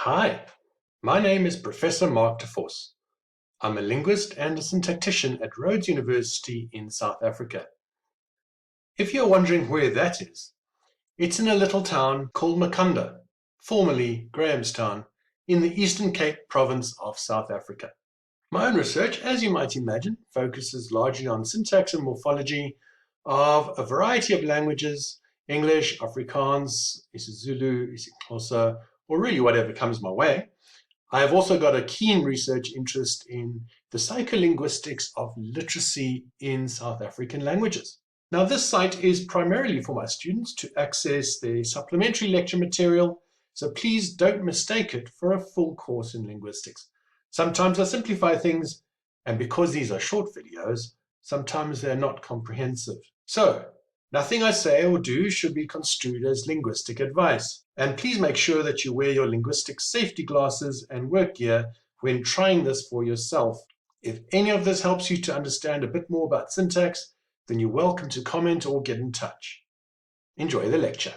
Hi, my name is Professor Mark de Vos. I'm a linguist and a syntactician at Rhodes University in South Africa. If you're wondering where that is, it's in a little town called Makhanda, formerly Grahamstown, in the Eastern Cape province of South Africa. My own research, as you might imagine, focuses largely on syntax and morphology of a variety of languages: English, Afrikaans, isiZulu, isiXhosa, or really whatever comes my way. I have also got a keen research interest in the psycholinguistics of literacy in South African languages. Now, this site is primarily for my students to access their supplementary lecture material, so please don't mistake it for a full course in linguistics. Sometimes I simplify things, and because these are short videos, sometimes they're not comprehensive. So, nothing I say or do should be construed as linguistic advice. And please make sure that you wear your linguistic safety glasses and work gear when trying this for yourself. If any of this helps you to understand a bit more about syntax, then you're welcome to comment or get in touch. Enjoy the lecture.